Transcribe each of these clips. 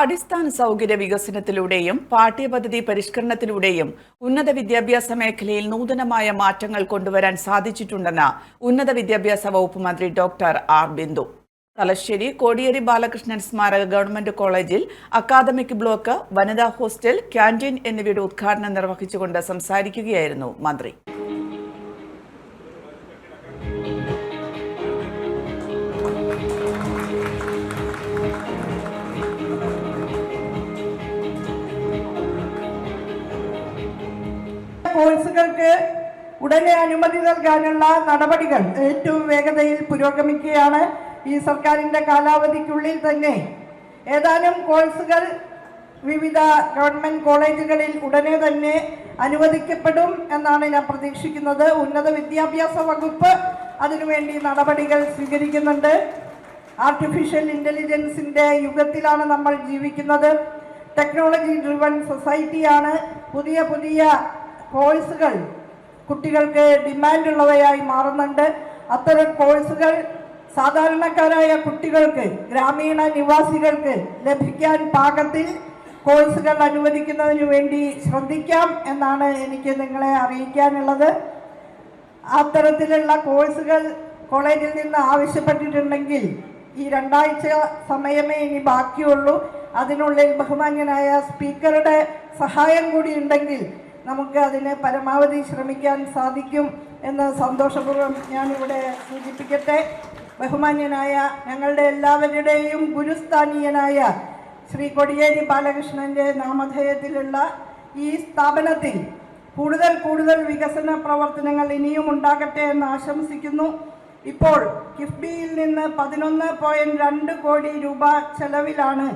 അടിസ്ഥാന സൗകര്യ വികസനത്തിലൂടെയും പാഠ്യപദ്ധതി പരിഷ്കരണത്തിലൂടെയും ഉന്നത വിദ്യാഭ്യാസ മേഖലയിൽ നൂതനമായ മാറ്റങ്ങൾ കൊണ്ടുവരാൻ സാധിച്ചിട്ടുണ്ടെന്ന് ഉന്നത വിദ്യാഭ്യാസ വകുപ്പ് മന്ത്രി ഡോക്ടർ ആർ ബിന്ദു. തലശ്ശേരി കോടിയേരി ബാലകൃഷ്ണൻ സ്മാരക ഗവൺമെന്റ് കോളേജിൽ അക്കാദമിക് ബ്ലോക്ക്, വനിതാ ഹോസ്റ്റൽ, ക്യാന്റീൻ എന്നിവയുടെ ഉദ്ഘാടനം നിർവഹിച്ചുകൊണ്ട് സംസാരിക്കുകയായിരുന്നു മന്ത്രി. കോഴ്സുകൾക്ക് ഉടനെ അനുമതി നൽകാനുള്ള നടപടികൾ ഏറ്റവും വേഗതയിൽ പുരോഗമിക്കുകയാണ്. ഈ സർക്കാരിൻ്റെ കാലാവധിക്കുള്ളിൽ തന്നെ ഏതാനും കോഴ്സുകൾ വിവിധ ഗവൺമെൻറ് കോളേജുകളിൽ ഉടനെ തന്നെ അനുവദിക്കപ്പെടും എന്നാണ് ഞാൻ പ്രതീക്ഷിക്കുന്നത്. ഉന്നത വിദ്യാഭ്യാസ വകുപ്പ് അതിനുവേണ്ടി നടപടികൾ സ്വീകരിക്കുന്നുണ്ട്. ആർട്ടിഫിഷ്യൽ ഇൻ്റലിജൻസിൻ്റെ യുഗത്തിലാണ് നമ്മൾ ജീവിക്കുന്നത്. ടെക്നോളജി ഡ്രിവൺ സൊസൈറ്റിയാണ്. പുതിയ പുതിയ കോഴ്സുകൾ കുട്ടികൾക്ക് ഡിമാൻഡുള്ളവയായി മാറുന്നുണ്ട്. അത്തരം കോഴ്സുകൾ സാധാരണക്കാരായ കുട്ടികൾക്ക്, ഗ്രാമീണ നിവാസികൾക്ക് ലഭിക്കാൻ പാകത്തിൽ കോഴ്സുകൾ അനുവദിക്കുന്നതിന് വേണ്ടി ശ്രദ്ധിക്കാം എന്നാണ് എനിക്ക് നിങ്ങളെ അറിയിക്കാനുള്ളത്. അത്തരത്തിലുള്ള കോഴ്സുകൾ കോളേജിൽ നിന്ന് ആവശ്യപ്പെട്ടിട്ടുണ്ടെങ്കിൽ ഈ 2 ആഴ്ച സമയമേ ഇനി ബാക്കിയുള്ളൂ. അതിനുള്ളിൽ ബഹുമാന്യനായ സ്പീക്കറുടെ സഹായം കൂടി ഉണ്ടെങ്കിൽ നമുക്ക് അതിന് പരമാവധി ശ്രമിക്കാൻ സാധിക്കും എന്ന് സന്തോഷപൂർവ്വം ഞാനിവിടെ സൂചിപ്പിക്കട്ടെ. ബഹുമാന്യനായ ഞങ്ങളുടെ എല്ലാവരുടെയും ഗുരുസ്ഥാനീയനായ ശ്രീ കോടിയേരി ബാലകൃഷ്ണൻ്റെ നാമധേയത്തിലുള്ള ഈ സ്ഥാപനത്തിൽ കൂടുതൽ വികസന പ്രവർത്തനങ്ങൾ ഇനിയും ഉണ്ടാകട്ടെ എന്ന് ആശംസിക്കുന്നു. ഇപ്പോൾ കിഫ്ബിയിൽ നിന്ന് 11.2 കോടി രൂപ ചെലവിലാണ്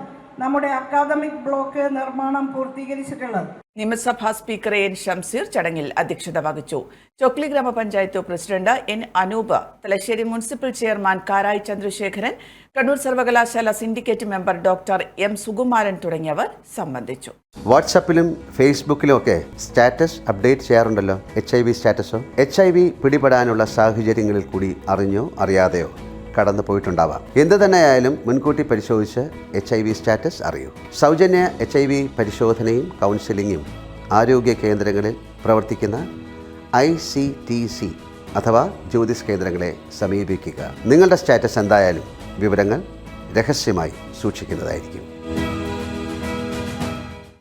നമ്മുടെ അക്കാദമിക് ബ്ലോക്ക് നിർമ്മാണം പൂർത്തീകരിച്ചിട്ടുള്ളത്. നിയമസഭാ സ്പീക്കർ എൻ ഷംസീർ ചടങ്ങിൽ അധ്യക്ഷത വഹിച്ചു. ചൊക്ലി ഗ്രാമപഞ്ചായത്ത് president N Anoop, Thalassery municipal chairman Karayi Chandrasekharan, Kannur സർവകലാശാല syndicate member doctor M Sukumaran തുടങ്ങിയവർ സംബന്ധിച്ചു. വാട്സാപ്പിലും ഫേസ്ബുക്കിലും ഒക്കെ സ്റ്റാറ്റസ് അപ്ഡേറ്റ് ചെയ്യാറുണ്ടല്ലോ. HIV സ്റ്റാറ്റസോ HIV പിടിപെടാനുള്ള സാഹചര്യങ്ങളിൽ കൂടി അറിഞ്ഞോ അറിയാതെയോ കടന്നു പോയിട്ടുണ്ടാവാം. എന്ത് തന്നെയായാലും മുൻകൂട്ടി പരിശോധിച്ച് HIV സ്റ്റാറ്റസ് അറിയൂ. സൗജന്യ HIV പരിശോധനയും കൗൺസിലിങ്ങും ആരോഗ്യ കേന്ദ്രങ്ങളിൽ പ്രവർത്തിക്കുന്ന ICTC അഥവാ ജ്യോതിസ് കേന്ദ്രങ്ങളെ സമീപിക്കുക. നിങ്ങളുടെ സ്റ്റാറ്റസ് എന്തായാലും വിവരങ്ങൾ രഹസ്യമായി സൂക്ഷിക്കുന്നതായിരിക്കും.